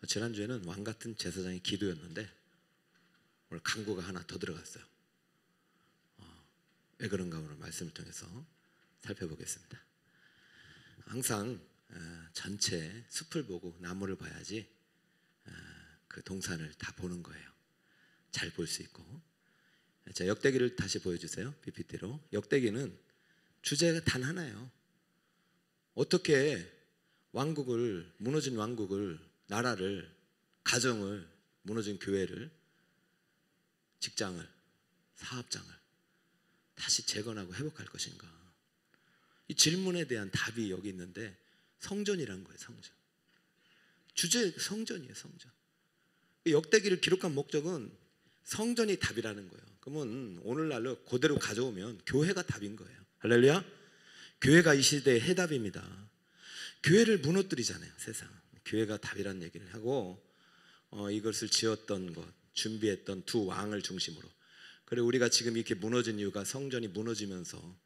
지난주에는 왕같은 제사장의 기도였는데 오늘 강구가 하나 더 들어갔어요. 왜 그런가 오늘 말씀을 통해서 살펴보겠습니다. 항상 전체 숲을 보고 나무를 봐야지 그 동산을 다 보는 거예요. 잘 볼 수 있고. 자, 역대기를 다시 보여주세요. PPT로. 역대기는 주제가 단 하나예요. 어떻게 왕국을, 무너진 왕국을, 나라를, 가정을, 무너진 교회를, 직장을, 사업장을 다시 재건하고 회복할 것인가. 이 질문에 대한 답이 여기 있는데 성전이라는 거예요. 성전. 주제 성전이에요. 성전. 역대기를 기록한 목적은 성전이 답이라는 거예요. 그러면 오늘날로 그대로 가져오면 교회가 답인 거예요. 할렐루야. 교회가 이 시대의 해답입니다. 교회를 무너뜨리잖아요. 세상. 교회가 답이라는 얘기를 하고 이것을 지었던 것, 준비했던 두 왕을 중심으로. 그리고 우리가 지금 이렇게 무너진 이유가 성전이 무너지면서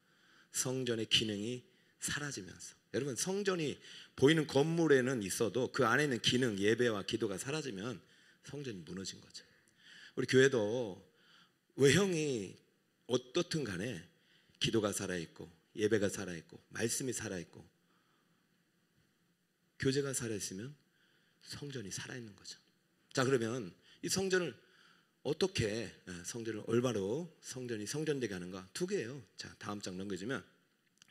성전의 기능이 사라지면서. 여러분, 성전이 보이는 건물에는 있어도 그 안에 있는 기능, 예배와 기도가 사라지면 성전이 무너진 거죠. 우리 교회도 외형이 어떻든 간에 기도가 살아있고 예배가 살아있고 말씀이 살아있고 교제가 살아있으면 성전이 살아있는 거죠. 자, 그러면 이 성전을 어떻게, 성전을 올바로 성전이 성전되게 하는가? 두 개예요. 자, 다음 장 넘겨주면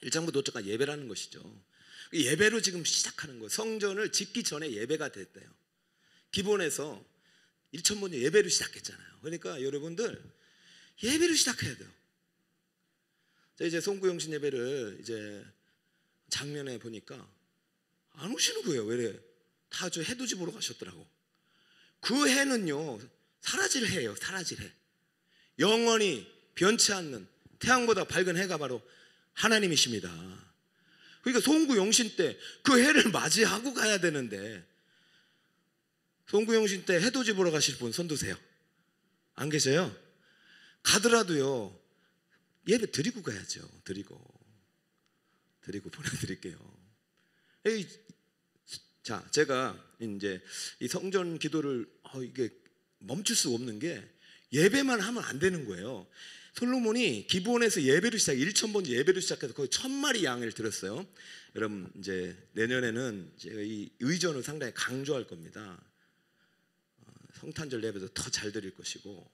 1장부터 5장까지 예배라는 것이죠. 예배로 지금 시작하는 거예요. 성전을 짓기 전에 예배가 됐대요. 기본에서 1,000번 예배로 시작했잖아요. 그러니까 여러분들 예배로 시작해야 돼요. 자, 이제 송구영신 예배를 이제 작년에 보니까 안 오시는 거예요. 왜 이래? 다 저 해돋이 보러 가셨더라고. 그 해는요 사라질 해예요. 사라질 해. 영원히 변치 않는 태양보다 밝은 해가 바로 하나님이십니다. 그러니까 송구영신 때 그 해를 맞이하고 가야 되는데, 송구영신 때 해돋이 보러 가실 분 손 드세요. 안 계세요? 가더라도요 예배 드리고 가야죠. 드리고 보내드릴게요. 자, 제가 이제 이 성전 기도를 이게 멈출 수 없는 게 예배만 하면 안 되는 거예요. 솔로몬이 기본에서 예배를 1,000번 예배를 시작해서 거의 1,000마리 양을 드렸어요. 여러분, 이제 내년에는 제가 이 의전을 상당히 강조할 겁니다. 성탄절 예배도 더 잘 드릴 것이고,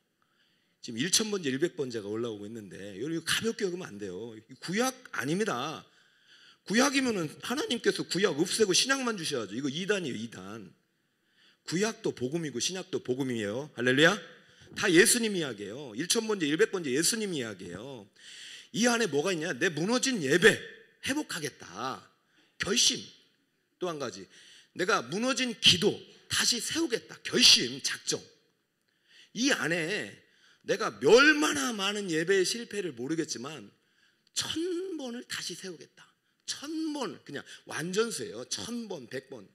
지금 1,000번째 100번째가 올라오고 있는데 이거 가볍게 여기면 안 돼요. 구약 아닙니다. 구약이면은 하나님께서 구약 없애고 신약만 주셔야죠. 이거 2단이에요. 2단. 구약도 복음이고 신약도 복음이에요. 할렐루야. 다 예수님 이야기예요. 1,000번째 100번째 예수님 이야기예요. 이 안에 뭐가 있냐? 내 무너진 예배 회복하겠다. 결심. 또 한 가지, 내가 무너진 기도 다시 세우겠다. 결심, 작정. 이 안에 내가 얼마나 많은 예배의 실패를 모르겠지만 1,000번을 다시 세우겠다. 1,000번, 그냥 완전수예요. 1,000번, 100번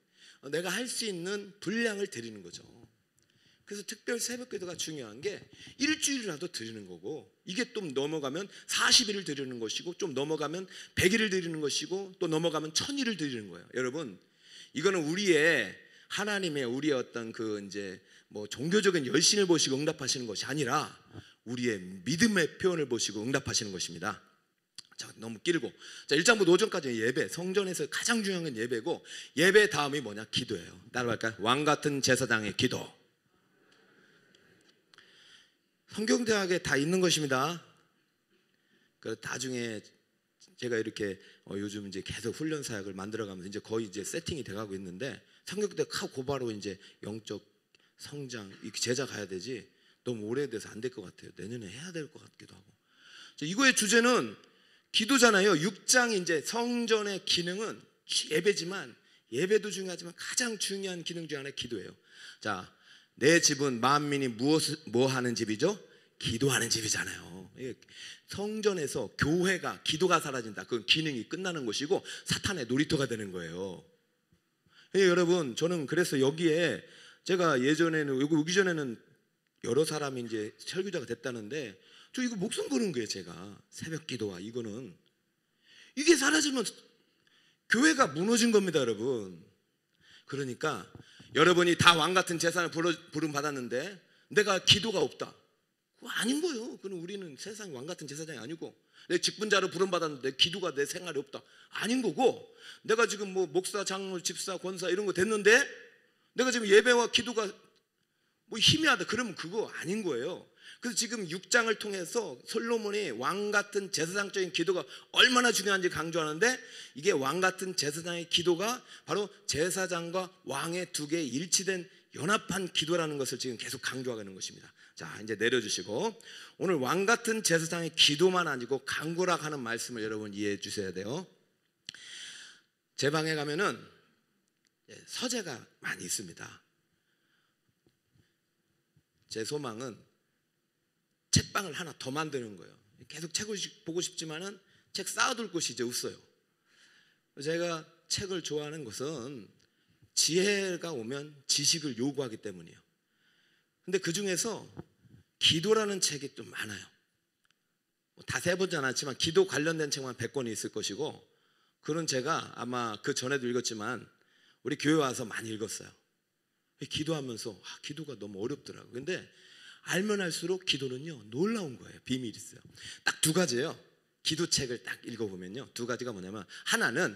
내가 할 수 있는 분량을 드리는 거죠. 그래서 특별 새벽기도가 중요한 게 일주일이라도 드리는 거고, 이게 또 넘어가면 40일을 드리는 것이고, 좀 넘어가면 100일을 드리는 것이고, 또 넘어가면 1,000일을 드리는 거예요. 여러분, 이거는 우리의 하나님의 우리의 어떤 그 이제 뭐 종교적인 열심을 보시고 응답하시는 것이 아니라 우리의 믿음의 표현을 보시고 응답하시는 것입니다. 자, 너무 길고. 자, 1장부터 5장까지 예배, 성전에서 가장 중요한 건 예배고, 예배 다음이 뭐냐? 기도예요. 따라갈까요? 왕같은 제사장의 기도. 성경대학에 다 있는 것입니다. 그 나중에 제가 이렇게 요즘 이제 계속 훈련 사역을 만들어가면서 이제 거의 이제 세팅이 돼가고 있는데, 성경대학 고바로 이제 영적 성장, 제자 가야 되지 너무 오래돼서 안 될 것 같아요. 내년에 해야 될 것 같기도 하고. 자, 이거의 주제는 기도잖아요. 6장 이제 성전의 기능은 예배지만, 예배도 중요하지만 가장 중요한 기능 중 하나가 기도예요. 자, 내 집은 만민이 뭐 하는 집이죠? 기도하는 집이잖아요. 성전에서 교회가 기도가 사라진다. 그건 기능이 끝나는 것이고 사탄의 놀이터가 되는 거예요. 여러분, 저는 그래서 여기에 제가 예전에는 여기 오기 전에는 여러 사람이 이제 설교자가 됐다는데, 저 이거 목숨 거는 거예요. 제가 새벽 기도와 이거는, 이게 사라지면 교회가 무너진 겁니다, 여러분. 그러니까 여러분이 다 왕 같은 제사장을 부름 받았는데 내가 기도가 없다. 그거 아닌 거예요. 그럼 우리는 세상 왕 같은 제사장이 아니고, 내 직분자로 부름 받았는데 기도가 내 생활에 없다. 아닌 거고, 내가 지금 뭐 목사, 장로, 집사, 권사 이런 거 됐는데 내가 지금 예배와 기도가 뭐 희미하다. 그러면 그거 아닌 거예요. 그래서 지금 6장을 통해서 솔로몬이 왕 같은 제사장적인 기도가 얼마나 중요한지 강조하는데, 이게 왕 같은 제사장의 기도가 바로 제사장과 왕의 두 개의 일치된 연합한 기도라는 것을 지금 계속 강조하는 것입니다. 자, 이제 내려주시고, 오늘 왕 같은 제사장의 기도만 아니고 강구라 하는 말씀을 여러분 이해해 주셔야 돼요. 제 방에 가면은 서재가 많이 있습니다. 제 소망은 책방을 하나 더 만드는 거예요. 계속 책을 보고 싶지만은 책 쌓아둘 곳이 이제 없어요. 제가 책을 좋아하는 것은 지혜가 오면 지식을 요구하기 때문이에요. 근데 그 중에서 기도라는 책이 좀 많아요. 다 세보지 않았지만 기도 관련된 책만 100권이 있을 것이고, 그런 제가 아마 그 전에도 읽었지만 우리 교회 와서 많이 읽었어요. 기도하면서 기도가 너무 어렵더라고요. 근데 알면 알수록 기도는요 놀라운 거예요. 비밀이 있어요. 딱 두 가지예요. 기도책을 딱 읽어보면요, 두 가지가 뭐냐면, 하나는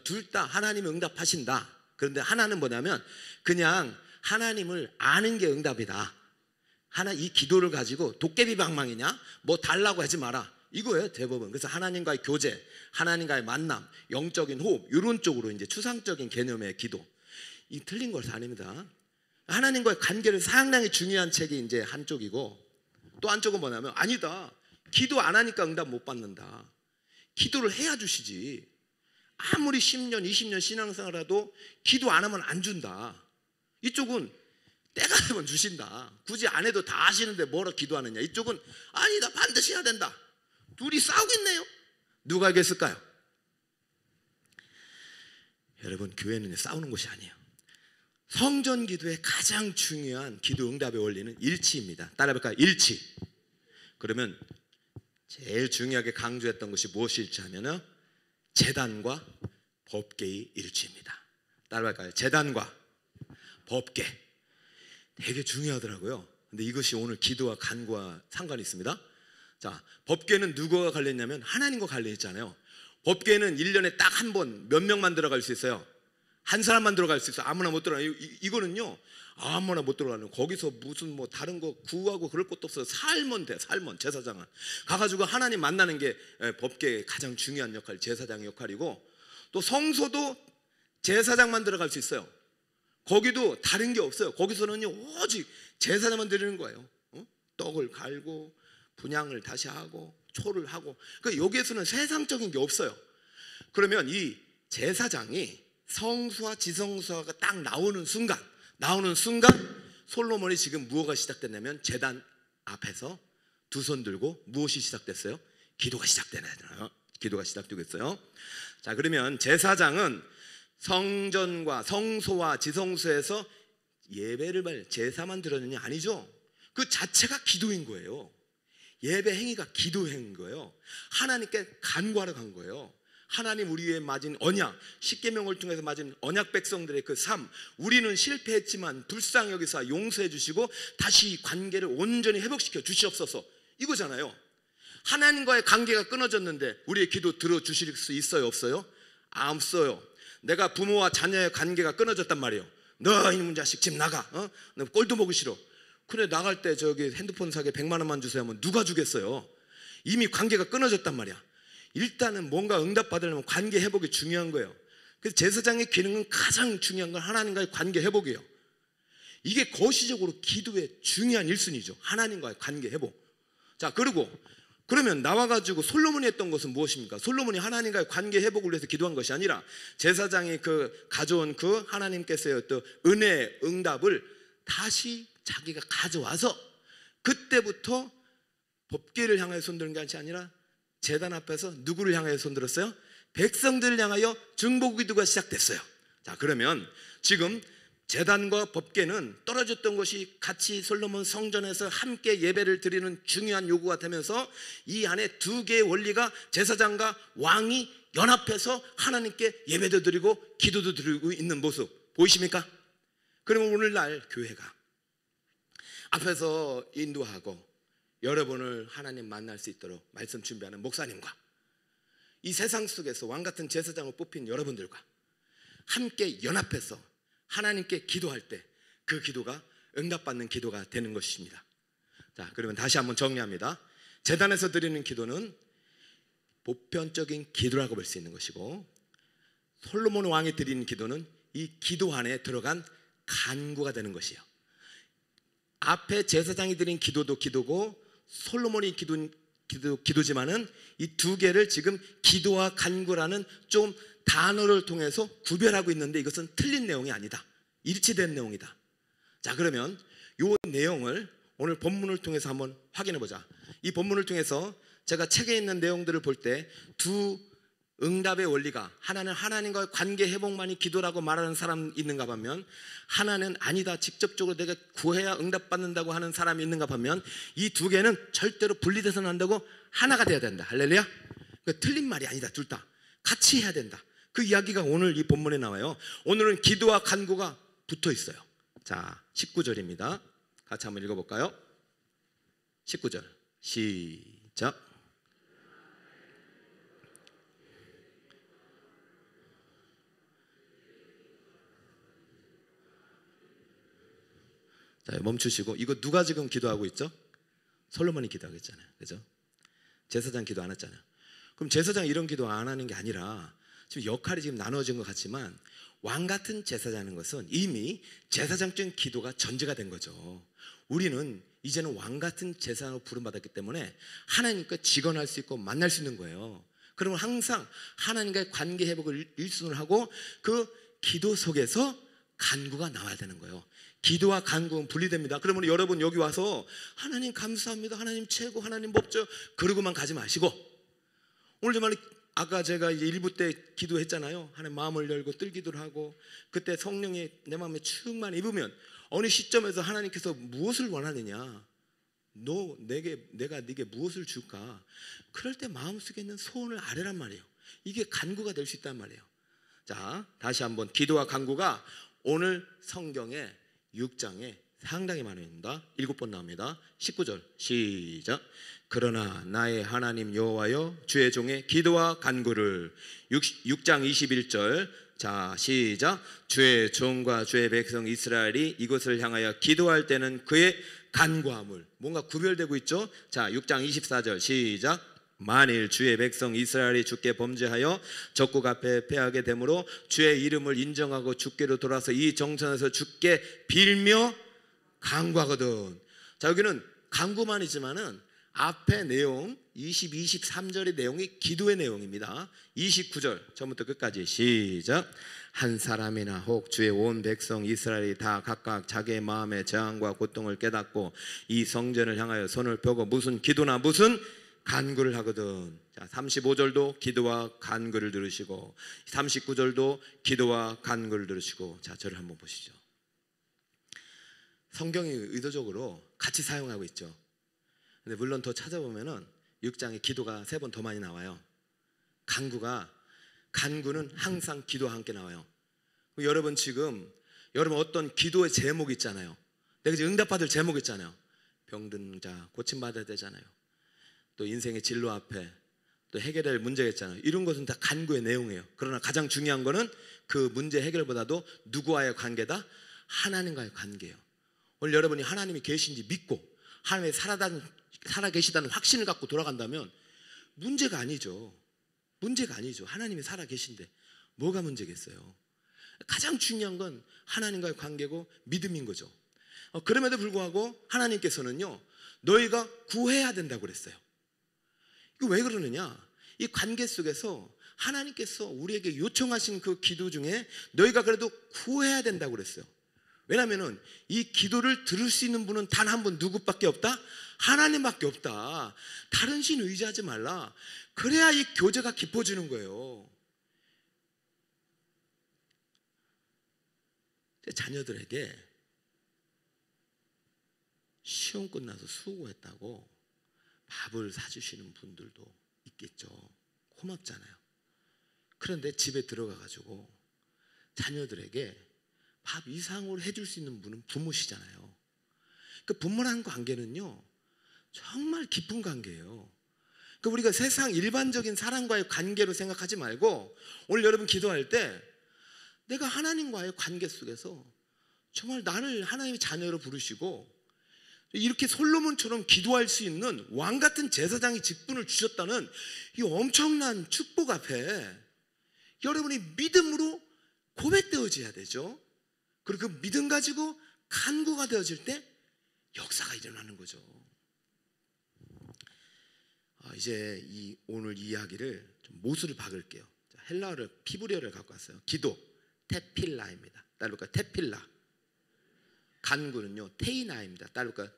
둘 다 하나님이 응답하신다. 그런데 하나는 뭐냐면 그냥 하나님을 아는 게 응답이다. 이 기도를 가지고 도깨비 방망이냐 뭐 달라고 하지 마라, 이거예요 대부분. 그래서 하나님과의 교제, 하나님과의 만남, 영적인 호흡, 이런 쪽으로 이제 추상적인 개념의 기도. 이 틀린 것이 아닙니다. 하나님과의 관계를 상당히 중요한 책이 이제 한쪽이고, 또 한쪽은 뭐냐면 아니다, 기도 안 하니까 응답 못 받는다. 기도를 해야 주시지. 아무리 10년 20년 신앙생활해도 기도 안 하면 안 준다. 이쪽은 때가 되면 주신다. 굳이 안 해도 다 하시는데 뭐라 기도하느냐. 이쪽은 아니다, 반드시 해야 된다. 둘이 싸우고 있네요. 누가 이겼을까요? 여러분, 교회는 싸우는 곳이 아니에요. 성전 기도의 가장 중요한 기도 응답의 원리는 일치입니다. 따라해볼까요? 일치. 그러면 제일 중요하게 강조했던 것이 무엇이 일치하면은 제단과 법궤의 일치입니다. 따라해볼까요? 제단과 법궤. 되게 중요하더라고요. 근데 이것이 오늘 기도와 간구와 상관이 있습니다. 자, 법궤는 누구와 관련있냐면 하나님과 관련있잖아요. 법궤는 1년에 딱 한 번 몇 명만 들어갈 수 있어요. 한 사람만 들어갈 수 있어요. 아무나 못 들어가요. 이거는요 아무나 못 들어가는, 거기서 무슨 뭐 다른 거 구하고 그럴 것도 없어요. 살면 돼. 살면 제사장은 가가지고 하나님 만나는 게 법궤의 가장 중요한 역할, 제사장의 역할이고, 또 성소도 제사장만 들어갈 수 있어요. 거기도 다른 게 없어요. 거기서는요 오직 제사장만 드리는 거예요. 떡을 갈고 분향을 다시 하고 초를 하고. 그러니까 여기에서는 세상적인 게 없어요. 그러면 이 제사장이 성수와 지성소가 딱 나오는 순간 솔로몬이 지금 무엇가 시작됐냐면, 제단 앞에서 두 손 들고 무엇이 시작됐어요? 기도가 시작되잖아요. 기도가 시작되고 있어요. 자, 그러면 제사장은 성전과 성소와 지성소에서 예배를 제사만 드렸느냐? 아니죠. 그 자체가 기도인 거예요. 예배 행위가 기도 행위인 거예요. 하나님께 간구하러 간 거예요. 하나님 우리 위에 맞은 언약, 십계명을 통해서 맞은 언약 백성들의 그 삶, 우리는 실패했지만 불쌍히 여기서 용서해 주시고 다시 관계를 온전히 회복시켜 주시옵소서, 이거잖아요. 하나님과의 관계가 끊어졌는데 우리의 기도 들어주실 수 있어요, 없어요? 없어요. 내가 부모와 자녀의 관계가 끊어졌단 말이에요. 너 이놈 자식 집 나가, 너 꼴도 보기 싫어. 그래, 나갈 때 저기 핸드폰 사게 100만 원만 주세요 하면 누가 주겠어요? 이미 관계가 끊어졌단 말이야. 일단은 뭔가 응답받으려면 관계 회복이 중요한 거예요. 그래서 제사장의 기능은 가장 중요한 건 하나님과의 관계 회복이에요. 이게 거시적으로 기도의 중요한 1순위죠. 하나님과의 관계 회복. 자, 그러면 나와가지고 솔로몬이 했던 것은 무엇입니까? 솔로몬이 하나님과의 관계 회복을 위해서 기도한 것이 아니라 제사장이 가져온 하나님께서의 어떤 은혜의 응답을 다시 자기가 가져와서, 그때부터 법궤를 향하여 손드는 것이 아니라 제단 앞에서 누구를 향하여 손들었어요? 백성들을 향하여 중보기도가 시작됐어요. 자, 그러면 지금 제단과 법궤는 떨어졌던 것이 같이 솔로몬 성전에서 함께 예배를 드리는 중요한 요구가 되면서 이 안에 두 개의 원리가 제사장과 왕이 연합해서 하나님께 예배도 드리고 기도도 드리고 있는 모습 보이십니까? 그러면 오늘날 교회가 앞에서 인도하고 여러분을 하나님 만날 수 있도록 말씀 준비하는 목사님과 이 세상 속에서 왕같은 제사장을 뽑힌 여러분들과 함께 연합해서 하나님께 기도할 때 그 기도가 응답받는 기도가 되는 것입니다. 자, 그러면 다시 한번 정리합니다. 제단에서 드리는 기도는 보편적인 기도라고 볼 수 있는 것이고, 솔로몬 왕이 드리는 기도는 이 기도 안에 들어간 간구가 되는 것이에요. 앞에 제사장이 드린 기도도 기도고 솔로몬이 기도지만은 이 두 개를 지금 기도와 간구라는 좀 단어를 통해서 구별하고 있는데 이것은 틀린 내용이 아니다. 일치된 내용이다. 자, 그러면 이 내용을 오늘 본문을 통해서 한번 확인해 보자. 이 본문을 통해서 제가 책에 있는 내용들을 볼 때 두 응답의 원리가, 하나는 하나님과의 관계 회복만이 기도라고 말하는 사람 있는가 하면, 하나는 아니다, 직접적으로 내가 구해야 응답받는다고 하는 사람이 있는가 하면, 이 두 개는 절대로 분리돼서는 안 되고 하나가 돼야 된다. 할렐루야. 그러니까 틀린 말이 아니다. 둘 다 같이 해야 된다. 그 이야기가 오늘 이 본문에 나와요. 오늘은 기도와 간구가 붙어 있어요. 자, 19절입니다. 같이 한번 읽어볼까요? 19절 시작. 자, 멈추시고, 이거 누가 지금 기도하고 있죠? 솔로몬이 기도하고 있잖아요. 그죠? 제사장 기도 안 했잖아요. 그럼 제사장 이런 기도 안 하는 게 아니라 지금 역할이 지금 나눠진 것 같지만, 왕 같은 제사장인 것은 이미 제사장적인 기도가 전제가 된 거죠. 우리는 이제는 왕 같은 제사장으로 부름받았기 때문에 하나님과 직언할 수 있고 만날 수 있는 거예요. 그러면 항상 하나님과의 관계 회복을 일순을 하고 그 기도 속에서 간구가 나와야 되는 거예요. 기도와 간구는 분리됩니다. 그러면 여러분 여기 와서 하나님 감사합니다, 하나님 최고, 하나님 법죠, 그러고만 가지 마시고, 오늘 정말 아까 제가 이제 1부 때 기도했잖아요. 하나님 마음을 열고 뜰기도를 하고, 그때 성령이 내 마음에 충만 입으면 어느 시점에서 하나님께서 무엇을 원하느냐, 내가 네게 무엇을 줄까, 그럴 때 마음속에 있는 소원을 아뢰란 말이에요. 이게 간구가 될 수 있단 말이에요. 자, 다시 한번 기도와 간구가 오늘 성경에 6장에 상당히 많습니다. 7번 나옵니다. 19절 시작. 그러나 나의 하나님 여호와여, 주의 종의 기도와 간구를. 6장 21절 자 시작. 주의 종과 주의 백성 이스라엘이 이곳을 향하여 기도할 때는 그의 간구함을. 뭔가 구별되고 있죠. 자 6장 24절 시작. 만일 주의 백성 이스라엘이 주께 범죄하여 적국 앞에 패하게 되므로 주의 이름을 인정하고 주께로 돌아서 이 정천에서 주께 빌며 간구하거든. 자, 여기는 간구만이지만은 앞에 내용 22, 23절의 내용이 기도의 내용입니다. 29절 처음부터 끝까지 시작. 한 사람이나 혹 주의 온 백성 이스라엘이 다 각각 자기의 마음의 저항과 고통을 깨닫고 이 성전을 향하여 손을 펴고 무슨 기도나 무슨 간구를 하거든. 자, 35절도 기도와 간구를 들으시고 39절도 기도와 간구를 들으시고. 자, 저를 한번 보시죠. 성경이 의도적으로 같이 사용하고 있죠. 근데 물론 더 찾아보면은 6장에 기도가 3번 더 많이 나와요. 간구는 항상 기도와 함께 나와요. 여러분 지금 어떤 기도의 제목이 있잖아요. 내가 이제 응답받을 제목이 있잖아요. 병든 자 고침받아야 되잖아요. 또 인생의 진로 앞에 또 해결할 문제가 있잖아요. 이런 것은 다 간구의 내용이에요. 그러나 가장 중요한 거는 그 문제 해결보다도 누구와의 관계다? 하나님과의 관계예요. 오늘 여러분이 하나님이 계신지 믿고 하나님이 살아계시다는 확신을 갖고 돌아간다면 문제가 아니죠. 하나님이 살아계신데 뭐가 문제겠어요? 가장 중요한 건 하나님과의 관계고 믿음인 거죠. 그럼에도 불구하고 하나님께서는요, 너희가 구해야 된다고 그랬어요. 이거 왜 그러느냐? 이 관계 속에서 하나님께서 우리에게 요청하신 그 기도 중에 너희가 그래도 구해야 된다고 그랬어요. 왜냐하면 이 기도를 들을 수 있는 분은 단 한 분, 누구밖에 없다? 하나님밖에 없다. 다른 신 의지하지 말라. 그래야 이 교제가 깊어지는 거예요. 자녀들에게 시험 끝나서 수고했다고 밥을 사주시는 분들도 있겠죠. 고맙잖아요. 그런데 집에 들어가가지고 자녀들에게 밥 이상으로 해줄 수 있는 분은 부모시잖아요. 그 부모라는 관계는요 정말 깊은 관계예요. 그 우리가 세상 일반적인 사람과의 관계로 생각하지 말고 오늘 여러분 기도할 때 내가 하나님과의 관계 속에서 정말 나를 하나님의 자녀로 부르시고 이렇게 솔로몬처럼 기도할 수 있는 왕 같은 제사장의 직분을 주셨다는 이 엄청난 축복 앞에 여러분이 믿음으로 고백되어져야 되죠. 그리고 그 믿음 가지고 간구가 되어질 때 역사가 일어나는 거죠. 이제 오늘 이 이야기를 좀 못을 박을게요. 헬라어를 피브리어를 갖고 왔어요. 기도 테필라입니다. 따르까 테필라. 간구는요 테이나입니다. 따르까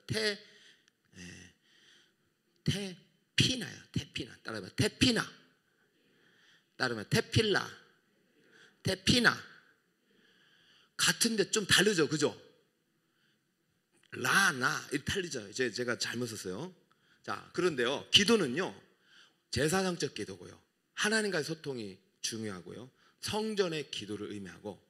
테피나요. 테피나. 따라해봐. 테피나. 따르면 테필라. 테피나. 같은데 좀 다르죠, 그죠? 라나 이렇게 다르죠. 제가 잘못 썼어요. 자, 그런데요, 기도는요 제사장적 기도고요, 하나님과의 소통이 중요하고요, 성전의 기도를 의미하고,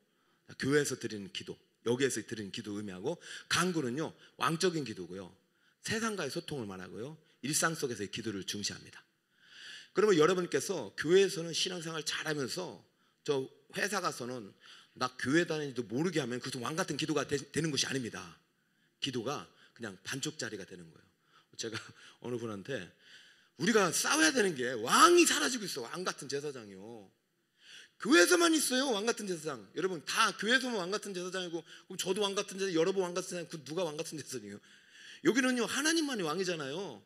교회에서 드리는 기도, 여기에서 드리는 기도 의미하고, 간구는요 왕적인 기도고요, 세상과의 소통을 말하고요, 일상 속에서의 기도를 중시합니다. 그러면 여러분께서 교회에서는 신앙생활 잘하면서 저 회사 가서는 나 교회 다니지도 모르게 하면 그것은 왕 같은 기도가 되는 것이 아닙니다. 기도가 그냥 반쪽짜리가 되는 거예요. 제가 어느 분한테 우리가 싸워야 되는 게 왕이 사라지고 있어. 왕 같은 제사장이요. 교회에서만 있어요 왕 같은 제사장. 여러분 다 교회에서만 왕 같은 제사장이고, 그럼 저도 왕 같은 제사장, 여러분 왕 같은 제사장, 그 누가 왕 같은 제사장이에요? 여기는요 하나님만이 왕이잖아요.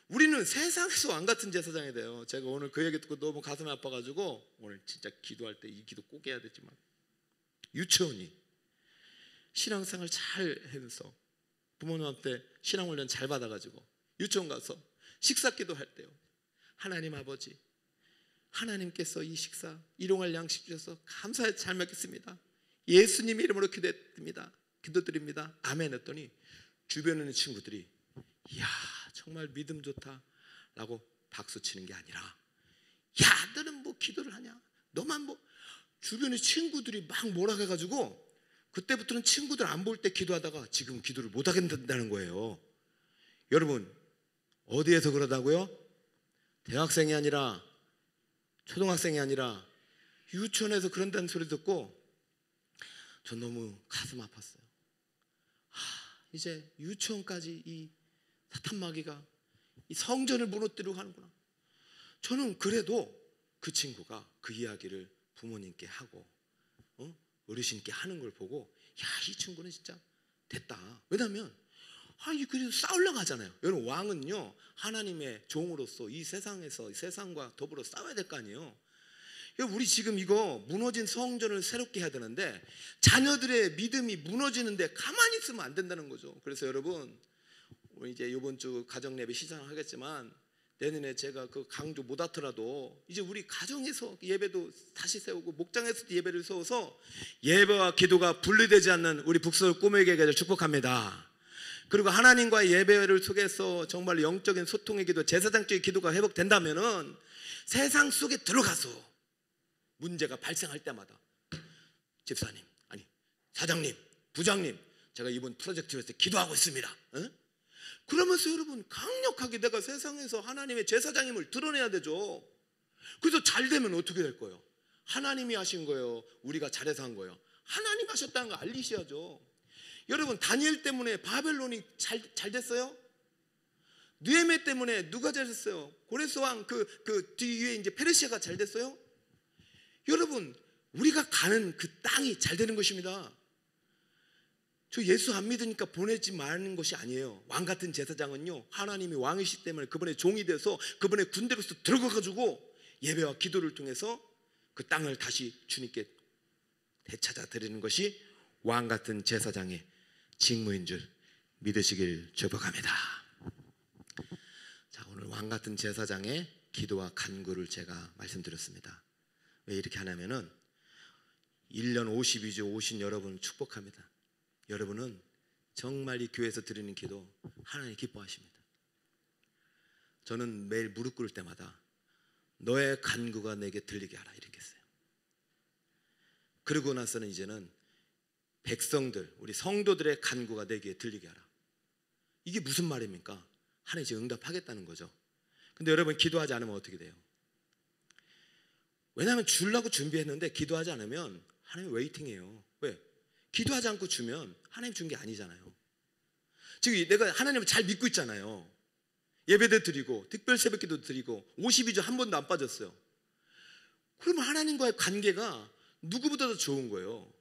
우리는 세상에서 왕 같은 제사장이 돼요. 제가 오늘 그 얘기 듣고 너무 가슴이 아파가지고 오늘 진짜 기도할 때 이 기도 꼭 해야 되지만, 유치원이 신앙생활 잘 해서 부모님한테 신앙훈련 잘 받아가지고 유치원 가서 식사기도 할 때요, 하나님 아버지, 하나님께서 이 식사 일용할 양식 주셔서 감사해 잘 먹겠습니다. 예수님 이름으로 기도드립니다. 아멘 했더니 주변에 있는 친구들이 이야 정말 믿음 좋다 라고 박수 치는 게 아니라, 야 너는 뭐 기도를 하냐, 너만 뭐, 주변에 친구들이 막 뭐라 해가지고 그때부터는 친구들 안 볼 때 기도하다가 지금 기도를 못 하겠다는 거예요. 여러분 어디에서 그러다고요? 대학생이 아니라 초등학생이 아니라 유치원에서 그런다는 소리 듣고 전 너무 가슴 아팠어요. 이제 유치원까지 이 사탄마귀가 이 성전을 무너뜨리려고 하는구나. 저는 그래도 그 친구가 그 이야기를 부모님께 하고 어르신께 하는 걸 보고 야 이 친구는 진짜 됐다. 왜냐하면 그래도 싸우려고 하잖아요. 여러분 왕은요 하나님의 종으로서 이 세상에서 세상과 더불어 싸워야 될 거 아니에요. 우리 지금 이거 무너진 성전을 새롭게 해야 되는데 자녀들의 믿음이 무너지는데 가만히 있으면 안 된다는 거죠. 그래서 여러분 이제 이번 주 가정 예배 시작하겠지만 내년에 제가 그 강조 못 하더라도 이제 우리 가정에서 예배도 다시 세우고 목장에서도 예배를 세워서 예배와 기도가 분리되지 않는 우리 북서울 꿈의 교회를 축복합니다. 그리고 하나님과의 예배를 속에서 정말 영적인 소통의 기도, 제사장적인 기도가 회복된다면은 세상 속에 들어가서 문제가 발생할 때마다 집사님, 아니 사장님, 부장님, 제가 이번 프로젝트에서 기도하고 있습니다. 그러면서 여러분 강력하게 내가 세상에서 하나님의 제사장임을 드러내야 되죠. 그래서 잘 되면 어떻게 될 거예요? 하나님이 하신 거예요? 우리가 잘해서 한 거예요? 하나님 하셨다는 거 알리셔야죠. 여러분 다니엘 때문에 바벨론이 잘 됐어요? 느헤미 때문에 누가 잘 됐어요? 고레스 왕 그 뒤에 이제 페르시아가 잘 됐어요? 여러분 우리가 가는 그 땅이 잘 되는 것입니다. 저 예수 안 믿으니까 보내지 말는 것이 아니에요. 왕 같은 제사장은요 하나님이 왕이시기 때문에 그분의 종이 돼서 그분의 군대로서 들어가가지고 예배와 기도를 통해서 그 땅을 다시 주님께 되찾아 드리는 것이 왕 같은 제사장의 직무인 줄 믿으시길 축복합니다. 자, 오늘 왕 같은 제사장의 기도와 간구를 제가 말씀드렸습니다. 왜 이렇게 하냐면은 1년 52주 오신 여러분을 축복합니다. 여러분은 정말 이 교회에서 드리는 기도 하나님 기뻐하십니다. 저는 매일 무릎 꿇을 때마다 너의 간구가 내게 들리게 하라 이렇게 했어요. 그러고 나서는 이제는 백성들, 우리 성도들의 간구가 내 귀에 들리게 하라. 이게 무슨 말입니까? 하나님 이제 응답하겠다는 거죠. 근데 여러분, 기도하지 않으면 어떻게 돼요? 왜냐하면 주려고 준비했는데 기도하지 않으면 하나님 웨이팅해요. 왜? 기도하지 않고 주면 하나님 준 게 아니잖아요. 지금 내가 하나님을 잘 믿고 있잖아요. 예배도 드리고 특별 새벽기도 드리고 52주 한 번도 안 빠졌어요. 그러면 하나님과의 관계가 누구보다도 좋은 거예요.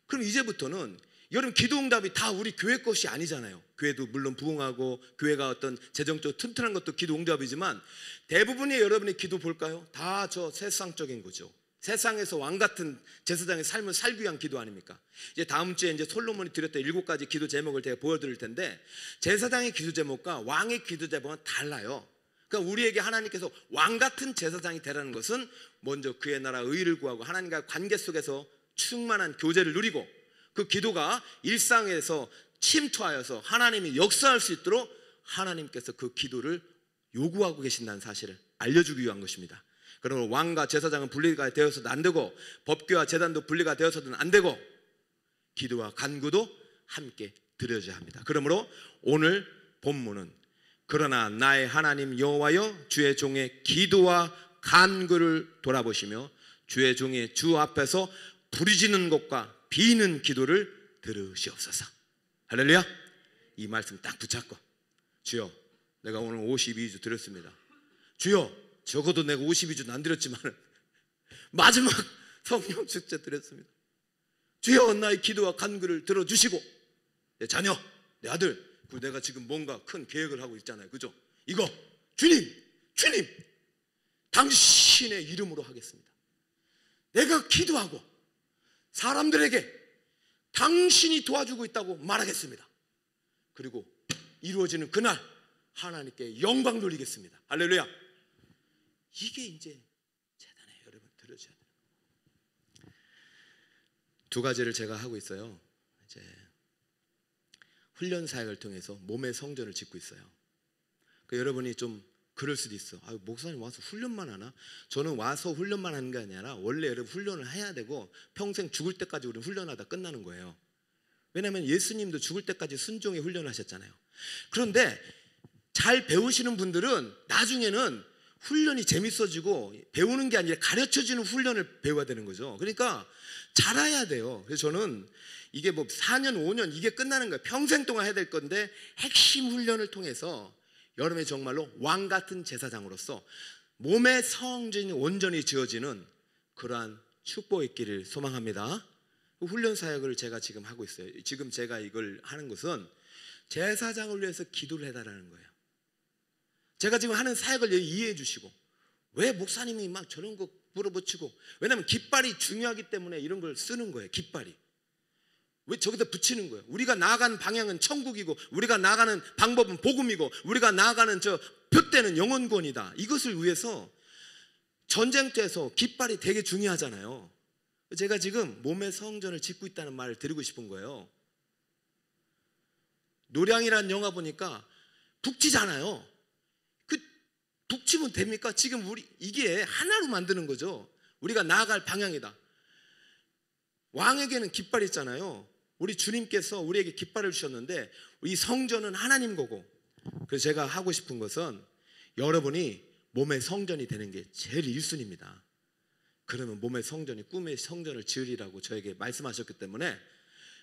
그럼 이제부터는 여러분, 기도 응답이 다 우리 교회 것이 아니잖아요. 교회도 물론 부흥하고 교회가 어떤 재정적으로 튼튼한 것도 기도 응답이지만 대부분의 여러분의 기도 볼까요? 다 저 세상적인 거죠. 세상에서 왕 같은 제사장의 삶을 살기 위한 기도 아닙니까? 이제 다음 주에 이제 솔로몬이 드렸던 7가지 기도 제목을 제가 보여드릴 텐데, 제사장의 기도 제목과 왕의 기도 제목은 달라요. 그러니까 우리에게 하나님께서 왕 같은 제사장이 되라는 것은 먼저 그의 나라 의를 구하고 하나님과의 관계 속에서 충만한 교제를 누리고, 그 기도가 일상에서 침투하여서 하나님이 역사할 수 있도록 하나님께서 그 기도를 요구하고 계신다는 사실을 알려주기 위한 것입니다. 그러면 왕과 제사장은 분리가 되어서도 안 되고, 법궤와 제단도 분리가 되어서도 안 되고, 기도와 간구도 함께 드려져야 합니다. 그러므로 오늘 본문은 그러나 나의 하나님 여호와여, 주의 종의 기도와 간구를 돌아보시며 주의 종의 주 앞에서 부르짖는 것과 비는 기도를 들으시옵소서. 할렐루야. 이 말씀 딱 붙잡고, 주여, 내가 오늘 52주 드렸습니다. 주여, 적어도 내가 52주는 안 드렸지만 마지막 성령 축제 드렸습니다. 주여, 나의 기도와 간구를 들어주시고 내 자녀, 내 아들, 그리고 내가 지금 뭔가 큰 계획을 하고 있잖아요. 그죠? 이거 주님 당신의 이름으로 하겠습니다. 내가 기도하고 사람들에게 당신이 도와주고 있다고 말하겠습니다. 그리고 이루어지는 그날 하나님께 영광 돌리겠습니다. 할렐루야. 이게 이제 재단에 여러분 들어줘야 돼요. 2가지를 제가 하고 있어요. 이제 훈련 사역을 통해서 몸의 성전을 짓고 있어요. 그러니까 여러분이 좀 그럴 수도 있어. 아유, 목사님 와서 훈련만 하나? 저는 와서 훈련만 하는 게 아니라 원래 여러분 훈련을 해야 되고 평생 죽을 때까지 우리는 훈련하다 끝나는 거예요. 왜냐하면 예수님도 죽을 때까지 순종의 훈련을 하셨잖아요. 그런데 잘 배우시는 분들은 나중에는 훈련이 재밌어지고 배우는 게 아니라 가르쳐주는 훈련을 배워야 되는 거죠. 그러니까 잘해야 돼요. 그래서 저는 이게 뭐 4년 5년 이게 끝나는 거예요. 평생 동안 해야 될 건데 핵심 훈련을 통해서 여러분이 정말로 왕 같은 제사장으로서 몸의 성전이 온전히 지어지는 그러한 축복의 길을 소망합니다. 훈련 사역을 제가 지금 하고 있어요. 지금 제가 이걸 하는 것은 제사장을 위해서 기도를 해달라는 거예요. 제가 지금 하는 사역을 이해해 주시고, 왜 목사님이 막 저런 거 물어붙이고, 왜냐하면 깃발이 중요하기 때문에 이런 걸 쓰는 거예요. 깃발이 왜 저기다 붙이는 거예요? 우리가 나아가는 방향은 천국이고, 우리가 나아가는 방법은 복음이고, 우리가 나아가는 저 표대는 영혼권이다. 이것을 위해서 전쟁터에서 깃발이 되게 중요하잖아요. 제가 지금 몸의 성전을 짓고 있다는 말을 드리고 싶은 거예요. 노량이라는 영화 보니까 북치잖아요. 그 북치면 됩니까? 지금 우리 이게 하나로 만드는 거죠. 우리가 나아갈 방향이다. 왕에게는 깃발이 있잖아요. 우리 주님께서 우리에게 깃발을 주셨는데 이 성전은 하나님 거고, 그래서 제가 하고 싶은 것은 여러분이 몸의 성전이 되는 게 제일 1순위입니다. 그러면 몸의 성전이 꿈의 성전을 지으리라고 저에게 말씀하셨기 때문에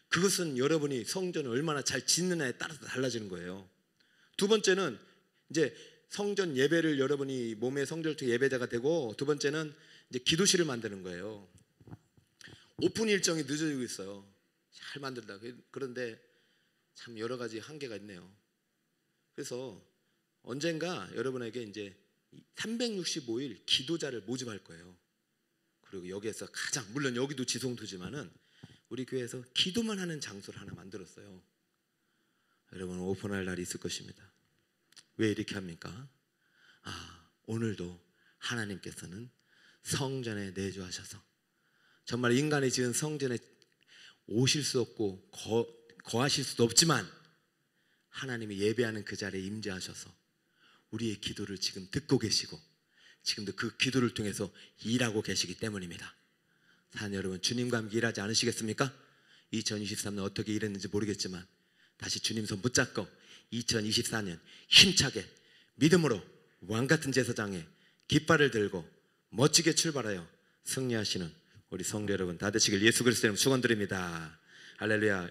그것은 여러분이 성전을 얼마나 잘 짓느냐에 따라서 달라지는 거예요. 2번째는 이제 성전 예배를 여러분이 몸의 성전을 통해 예배자가 되고, 2번째는 이제 기도실을 만드는 거예요. 오픈 일정이 늦어지고 있어요. 잘 만들다. 그런데 참 여러 가지 한계가 있네요. 그래서 언젠가 여러분에게 이제 365일 기도자를 모집할 거예요. 그리고 여기에서 가장, 물론 여기도 지성도지만은 우리 교회에서 기도만 하는 장소를 하나 만들었어요. 여러분 오픈할 날이 있을 것입니다. 왜 이렇게 합니까? 오늘도 하나님께서는 성전에 내주하셔서 정말 인간이 지은 성전에 오실 수 없고 거하실 수도 없지만 하나님이 예배하는 그 자리에 임재하셔서 우리의 기도를 지금 듣고 계시고 지금도 그 기도를 통해서 일하고 계시기 때문입니다. 사랑하는 여러분, 주님과 함께 일하지 않으시겠습니까? 2023년 어떻게 일했는지 모르겠지만 다시 주님 손 붙잡고 2024년 힘차게 믿음으로 왕같은 제사장의 깃발을 들고 멋지게 출발하여 승리하시는 우리 성도 여러분 다 되시길 예수 그리스도의 이름 축원드립니다. 할렐루야.